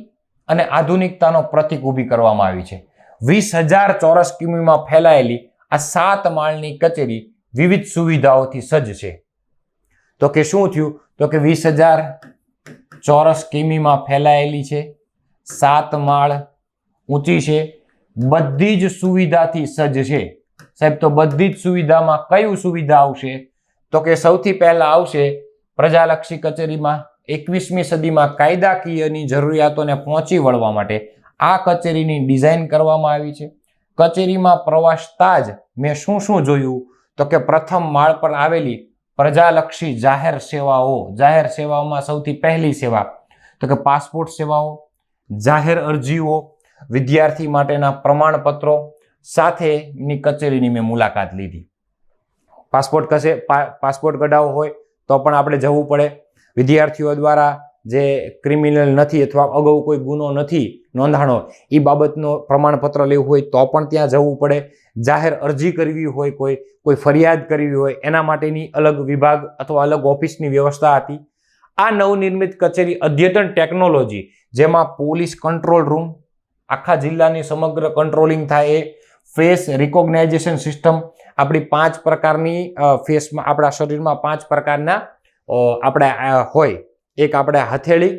અને આધુનિકતાનો પ્રતીક ઊભી કરવામાં આવી છે. 20,000 ચોરસ કિમીમાં ફેલાયેલી આ 7 માળની કચેરી વિવિધ સુવિધાઓથી સજ્જ છે. તો કે શું થયું? તો કે 20,000 ચોરસ કિમીમાં ફેલાયેલી છે, 7 માળ ઊંચી છે, બધી જ સુવિધાથી સજ્જ છે. સાહેબ, તો બધી જ સુવિધામાં કયું સુવિધા આવશે? તો કે સૌથી પહેલા આવશે પ્રજાલક્ષી કચેરીમાં 21મી સદીમાં કાયદાકીયની જરૂરિયાતોને પહોંચી વળવા માટે આ કચેરીની ડિઝાઇન કરવામાં આવી છે. કચેરીમાં પ્રવાસતા જ મેં શું શું જોયું? તો કે પ્રથમ માળ પર આવેલી પ્રજાલક્ષી જાહેર સેવાઓમાં સૌથી પહેલી સેવા તો કે પાસપોર્ટ સેવાઓ, જાહેર અરજીઓ, વિદ્યાર્થી માટેના પ્રમાણપત્રો સાથેની કચેરીની મેં મુલાકાત લીધી. પાસપોર્ટ કઢાવવો હોય તો પણ આપણે જવું પડે. વિદ્યાર્થીઓ દ્વારા જે ક્રિમિનલ નથી અથવા અગાઉ કોઈ ગુનો નથી નોંધાણો એ બાબતનો પ્રમાણપત્ર લેવું હોય તો પણ ત્યાં જવું પડે. જાહેર અરજી કરવી હોય, કોઈ ફરિયાદ કરવી હોય એના માટેની અલગ વિભાગ અથવા અલગ ઓફિસની વ્યવસ્થા હતી. આ નવનિર્મિત કચેરી અદ્યતન ટેકનોલોજી, જેમાં પોલીસ કંટ્રોલ રૂમ, આખા જિલ્લાની સમગ્ર કંટ્રોલિંગ થાય એ, ફેસ રિકોગ્નાઇઝેશન સિસ્ટમ, આપણી 5 પ્રકારની ફેસમાં, આપણા શરીરમાં 5 પ્રકારના આપણે હોય. એક આપણે હથેળી,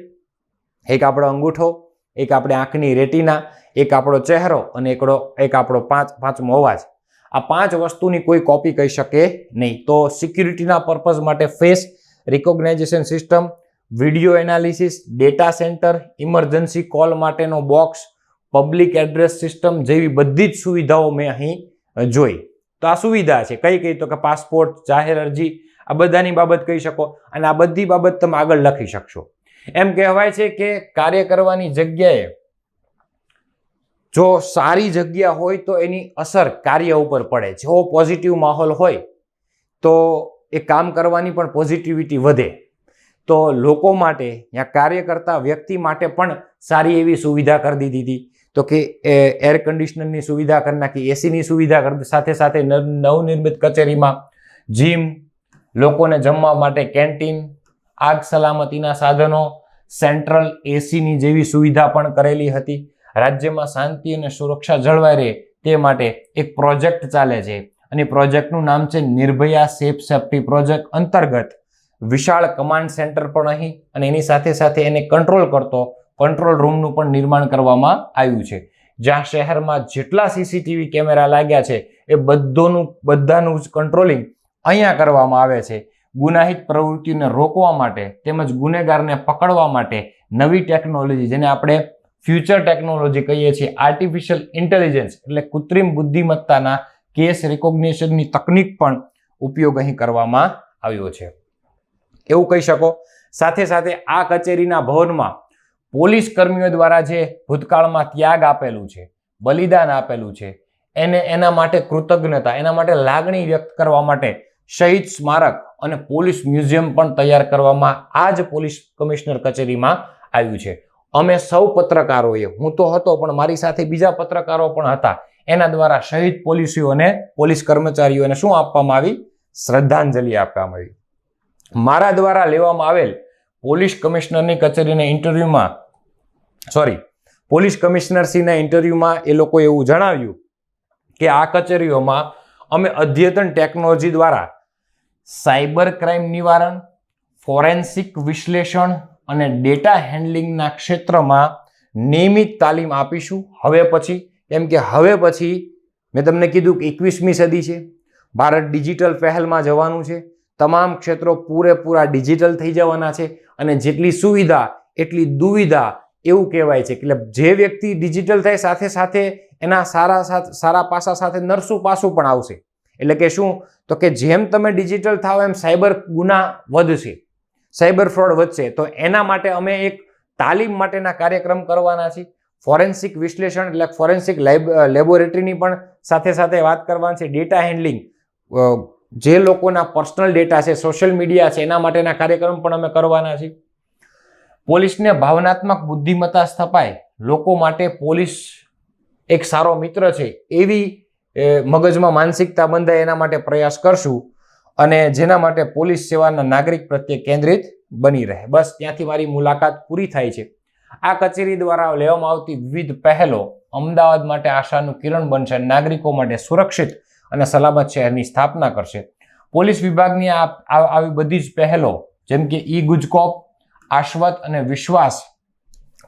એક આપણો અંગૂઠો, એક આપણે આંખની રેટિના, એક આપણો ચહેરો અને એક આપણો પાંચમો અવાજ. આ 5 વસ્તુની કોઈ કોપી કહી શકે નહીં. તો સિક્યુરિટીના પર્પઝ માટે face recognition system, video analysis, data centre, emergency call માટેનો બોક્સ, પબ્લિક એડ્રેસ સિસ્ટમ જેવી બધી જ સુવિધાઓ મેં અહીં જોઈ. તો આ સુવિધા છે કઈ? તો કે પાસપોર્ટ, જાહેર અરજી, આ બધાની બાબત કહી શકો અને આ બધી બાબત તમે આગળ લખી શકશો. એમ કહેવાય છે કે કાર્ય કરવાની જગ્યાએ જો સારી જગ્યા હોય તો એની અસર કાર્ય ઉપર પડે. જો પોઝિટિવ માહોલ હોય તો એ કામ કરવાની પણ પોઝિટિવિટી વધે. તો લોકો માટે યા કાર્ય કરતા વ્યક્તિ માટે પણ સારી એવી સુવિધા કરી દીધી હતી. તો કે એર કન્ડિશનરની સુવિધા કરી નાખી, એસીની સુવિધા કરી, સાથે સાથે નવનિર્મિત કચેરીમાં જીમ, લોકોને જમવા માટે કેન્ટીન, આગ સલામતીના સાધનો, સેન્ટ્રલ એસીની જેવી સુવિધા પણ કરેલી હતી. રાજ્યમાં શાંતિ અને સુરક્ષા જળવાઈ રહે તે માટે એક પ્રોજેક્ટ ચાલે છે અને પ્રોજેક્ટનું નામ છે નિર્ભયા સેફ સેફ્ટી પ્રોજેક્ટ. અંતર્ગત વિશાળ કમાન્ડ સેન્ટર પણ અહીં અને એની સાથે સાથે એને કંટ્રોલ કરતો કંટ્રોલ રૂમનું પણ નિર્માણ કરવામાં આવ્યું છે, જ્યાં શહેરમાં જેટલા સીસીટીવી કેમેરા લાગ્યા છે એ બધાનું જ કંટ્રોલિંગ અહીંયા કરવામાં આવે છે. ગુનાહિત પ્રવૃત્તિને રોકવા માટે તેમજ ગુનેગારને પકડવા માટે નવી ટેકનોલોજી, જેને આપણે ફ્યુચર ટેકનોલોજી કહીએ છીએ, આર્ટિફિશિયલ ઇન્ટેલિજન્સ એટલે કૃત્રિમ બુદ્ધિમત્તાના કેસ રેકોગ્નિશનની તકનીક પણ ઉપયોગ અહીં કરવામાં આવ્યો છે એવું કહી શકો. સાથે સાથે આ કચેરીના ભવનમાં પોલીસ કર્મીઓ દ્વારા જે ભૂતકાળમાં ત્યાગ આપેલું છે, બલિદાન આપેલું છે, એના માટે કૃતજ્ઞતા, એના માટે લાગણી વ્યક્ત કરવા માટે શહીદ સ્મારક અને પોલીસ મ્યુઝિયમ પણ તૈયાર કરવામાં આ જ પોલીસ કમિશનર કચેરીમાં આવ્યું છે. અમે સૌ પત્રકારોએ, હું તો હતો પણ મારી સાથે બીજા પત્રકારો પણ હતા, એના દ્વારા શહીદ પોલીસીઓને, પોલીસ કર્મચારીઓને શું આપવામાં આવી? શ્રદ્ધાંજલિ આપવામાં આવી. મારા દ્વારા લેવામાં આવેલ પોલીસ કમિશનરની કચેરીના ઇન્ટરવ્યુમાં, પોલીસ કમિશનરશ્રીના ઇન્ટરવ્યુમાં એ લોકોએ એવું જણાવ્યું કે આ કચેરીઓમાં અમે અદ્યતન ટેકનોલોજી દ્વારા સાયબર ક્રાઇમ નિવારણ, ફોરેન્સિક વિશ્લેષણ અને ડેટા હેન્ડલિંગના ક્ષેત્રમાં નિયમિત તાલીમ આપીશું. હવે પછી, કેમ કે હવે પછી મેં તમને કીધું કે 21મી સદી છે, ભારત ડિજિટલ પહેલમાં જવાનું છે, તમામ ક્ષેત્રો પૂરેપૂરા ડિજિટલ થઈ જવાના છે અને જેટલી સુવિધા એટલી દુવિધા એવું કહેવાય છે. એટલે જે વ્યક્તિ ડિજિટલ થાય સાથે સાથે એના સારા પાસા સાથે નરસું પાસું પણ આવશે. એટલે કે શું? તો કે જેમ તમે ડિજિટલ થાવ એમ સાયબર ગુના વધશે, સાયબર ફ્રોડ વધશે. તો એના માટે અમે એક તાલીમ માટેના કાર્યક્રમ કરવાના છીએ. ફોરેન્સિક વિશ્લેષણ એટલે ફોરેન્સિક લેબોરેટરીની પણ સાથે સાથે વાત કરવાની છે. ડેટા હેન્ડલિંગ, જે લોકોના પર્સનલ ડેટા છે, સોશિયલ મીડિયા છે, એના માટેના કાર્યક્રમ પણ અમે કરવાના છીએ. પોલીસને ભાવનાત્મક બુદ્ધિમત્તા સ્થપાય, લોકો માટે પોલીસ એક સારો મિત્ર છે એવી મગજમાં માનસિકતા બંધાય, એના માટે પ્રયાસ કરશું અને જેના માટે પોલીસ સેવાના નાગરિક પ્રત્યે કેન્દ્રિત બની રહે. બસ ત્યાંથી મારી મુલાકાત પૂરી થાય છે. આ કચેરી દ્વારા લેવામાં આવતી વિવિધ પહેલો અમદાવાદ માટે આશાનું કિરણ બનશે, નાગરિકો માટે સુરક્ષિત અને સલામત શહેરની સ્થાપના કરશે. પોલીસ વિભાગની આવી બધી જ પહેલો જેમ કે ઈ ગુજકોપ, આશ્વત અને વિશ્વાસ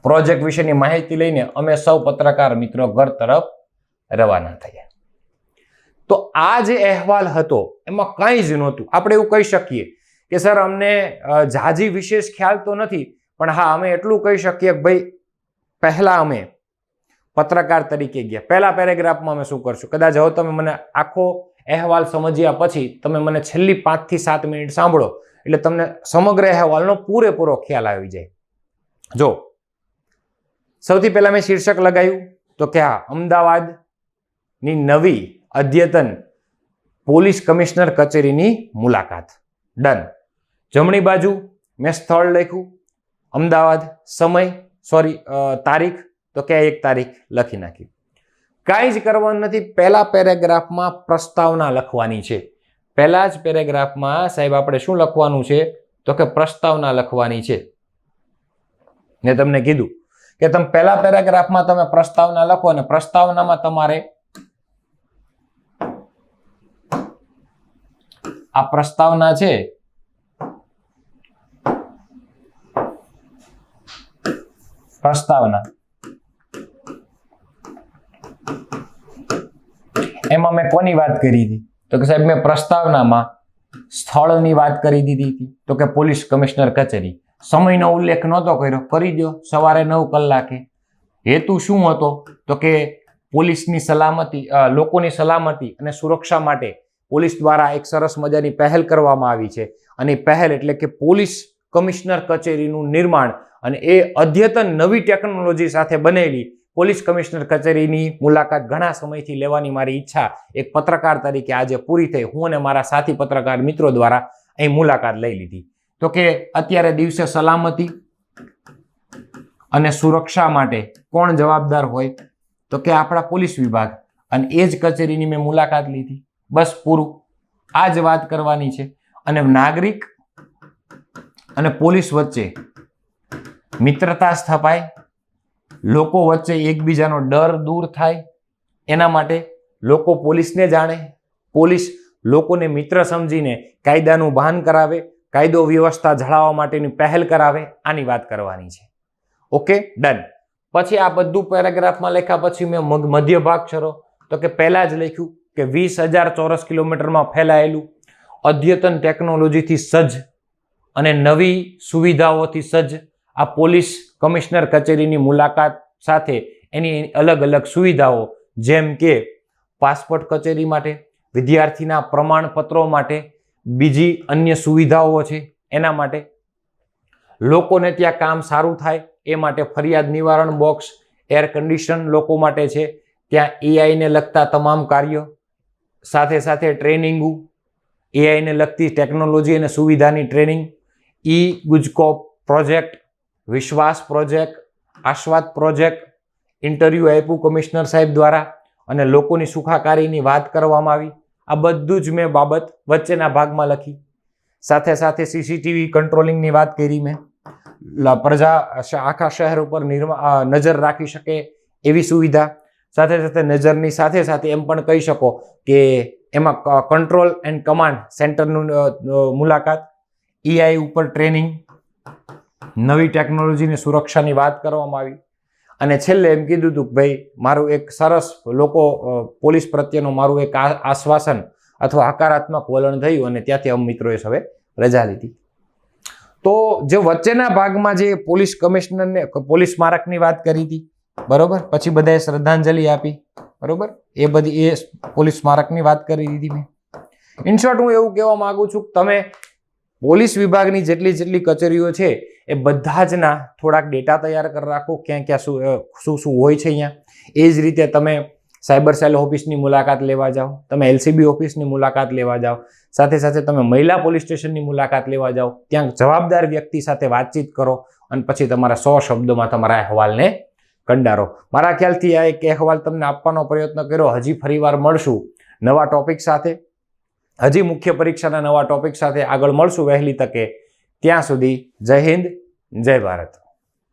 પ્રોજેક્ટ વિશેની માહિતી લઈને અમે સૌ પત્રકાર મિત્રો ઘર તરફ રવાના થયા. તો આ જે અહેવાલ હતો એમાં કંઈ જ નહોતું. આપણે એવું કહી શકીએ કે સર અમને ઝાઝી વિશેષ ખ્યાલ તો નથી, પણ હા અમે એટલું કહી શકીએ કે ભાઈ પહેલા અમે પત્રકાર તરીકે ગયા. પહેલા પેરેગ્રાફમાં અમે શું કરશું, કદાચ હવે તમે મને આખો અહેવાલ સમજ્યા પછી તમે મને છેલ્લી 5 થી 7 મિનિટ સાંભળો એટલે તમને સમગ્ર અહેવાલનો પૂરેપૂરો ખ્યાલ આવી જાય. જો સૌથી પહેલા મેં શીર્ષક લગાવ્યું તો કે હા, અમદાવાદની નવી અદ્યતન પોલીસ કમિશનર કચેરીની મુલાકાત. ડન. જમણી બાજુ મેં સ્થળ લખ્યું અમદાવાદ, સમય તારીખ તો કે 1 તારીખ લખી નાખી. કાંઈ જ કરવાનું નથી. પહેલા પેરેગ્રાફમાં પ્રસ્તાવના લખવાની છે. પહેલા જ પેરેગ્રાફમાં સાહેબ આપણે શું લખવાનું છે તો કે પ્રસ્તાવના લખવાની છે. મેં તમને કીધું કે તમે પહેલા પેરેગ્રાફમાં તમે પ્રસ્તાવના લખો અને પ્રસ્તાવનામાં તમારે આ પ્રસ્તાવના છે પ્રસ્તાવના એમાં મેં કોની વાત કરી હતી તો કે સાહેબ મેં પ્રસ્તાવનામાં સ્થળની વાત કરી દીધી હતી તો કે પોલીસ કમિશનર કચેરી. સમયનો ઉલ્લેખ નહોતો કર્યો, કરી દો સવારે 9 કલાકે. હેતુ શું હતો તો કે પોલીસની સલામતી, લોકોની સલામતી અને સુરક્ષા માટે પોલીસ દ્વારા એક સરસ મજાની પહેલ કરવામાં આવી છે અને પહેલ એટલે કે પોલીસ કમિશનર કચેરીનું નિર્માણ અને એ અદ્યતન નવી ટેકનોલોજી સાથે બનેલી પોલીસ કમિશનર કચેરીની મુલાકાત ઘણા સમયથી લેવાની મારી ઈચ્છા એક પત્રકાર તરીકે આજે પૂરી થઈ. હું અને મારા સાથી પત્રકાર મિત્રો દ્વારા અહીં મુલાકાત લઈ લીધી. તો કે અત્યારે દિવસે સલામતી અને સુરક્ષા માટે કોણ જવાબદાર હોય તો કે આપણા પોલીસ વિભાગ, અને એ જ કચેરીની મેં મુલાકાત લીધી. બસ પૂરું, આ જ વાત કરવાની છે. અને નાગરિક અને પોલીસ વચ્ચે મિત્રતા સ્થપાય, લોકો વચ્ચે એકબીજાનો ડર દૂર થાય, એના માટે લોકો પોલીસને જાણે, પોલીસ લોકોને મિત્ર સમજીને કાયદાનું ભાન કરાવે, કાયદો વ્યવસ્થા જાળવવા માટેની પહેલ કરાવે, આની વાત કરવાની છે. Okay, done. પછી આ બધું પેરેગ્રાફમાં લખ્યા પછી મેં મધ્ય ભાગ છરો તો કે પહેલા જ લખ્યું કે 20,000 ચોરસ કિલોમીટરમાં ફેલાયેલું અદ્યતન ટેકનોલોજીથી સજ્જ અને નવી સુવિધાઓથી સજ્જ આ પોલીસ કમિશનર કચેરીની મુલાકાત સાથે એની અલગ અલગ સુવિધાઓ, જેમ કે પાસપોર્ટ કચેરી માટે, વિદ્યાર્થીના પ્રમાણપત્રો માટે, બીજી અન્ય સુવિધાઓ છે એના માટે, લોકોને ત્યાં કામ સારું થાય એ માટે ફરિયાદ નિવારણ બોક્સ, એર કન્ડિશન લોકો માટે છે, ત્યાં એઆઈને લગતા તમામ કાર્યો, સાથે સાથે ટ્રેનિંગો, એઆઈને લગતી ટેકનોલોજી અને સુવિધાની ટ્રેનિંગ, ઈ ગુજકોપ પ્રોજેક્ટ, વિશ્વાસ પ્રોજેક્ટ, આશ્વાદ પ્રોજેક્ટ, ઇન્ટરવ્યૂ આપ્યું કમિશનર સાહેબ દ્વારા અને લોકોની સુખાકારીની વાત કરવામાં આવી. આ બધું જ મેં બાબત વચ્ચેના ભાગમાં લખી. સાથે સાથે સીસીટીવી કંટ્રોલિંગની વાત કરી મેં. પ્રજા આખા શહેર ઉપર નજર રાખી શકે એવી સુવિધા, સાથે સાથે નજરની સાથે સાથે એમ પણ કહી શકો કે એમાં કંટ્રોલ એન્ડ કમાન્ડ સેન્ટરનું મુલાકાત, ઈઆઈ ઉપર ટ્રેનિંગ, નવી ટેકનોલોજીની સુરક્ષાની વાત કરવામાં આવી. અને છેલ્લે એમ કીધું હતું કે ભાઈ મારું એક સરસ લોકો પોલીસ પ્રત્યેનું મારું એક આશ્વાસન અથવા હકારાત્મક વલણ થયું અને ત્યાંથી અમે મિત્રોએ હવે રજા લીધી. તો જે વચ્ચેના ભાગમાં જે પોલીસ કમિશનરને પોલીસ સ્મારકની વાત કરી હતી, બરોબર, પછી બધાએ શ્રદ્ધાંજલિ આપી, બરોબર, એ બધી એ પોલીસ સ્મારકની વાત કરી દીધી મેં. ઇન શોર્ટ હું એવું કહેવા માંગુ છું કે તમે પોલીસ વિભાગની જેટલી કચેરીઓ છે એ બધા જ ના થોડાક ડેટા તૈયાર કરી રાખો, ક્યાં ક્યાં શું હોય છે અહીંયા. એ જ રીતે તમે સાયબર સેલ ઓફિસની મુલાકાત લેવા જાઓ, તમે એલસીબી ઓફિસની મુલાકાત લેવા જાઓ, સાથે સાથે તમે મહિલા પોલીસ સ્ટેશનની મુલાકાત લેવા જાઓ, ત્યાં જવાબદાર વ્યક્તિ સાથે વાતચીત કરો અને પછી તમારા 100 શબ્દોમાં તમારા અહેવાલને કંડારો. મારા ખ્યાલથી આ એક અહેવાલ તમને આપવાનો પ્રયત્ન કર્યો. હજી ફરીવાર મળશું નવા ટોપિક સાથે, હજી મુખ્ય પરીક્ષાના નવા ટોપિક સાથે આગળ મળશું વહેલી તકે. ત્યાં સુધી જય હિન્દ, જય ભારત.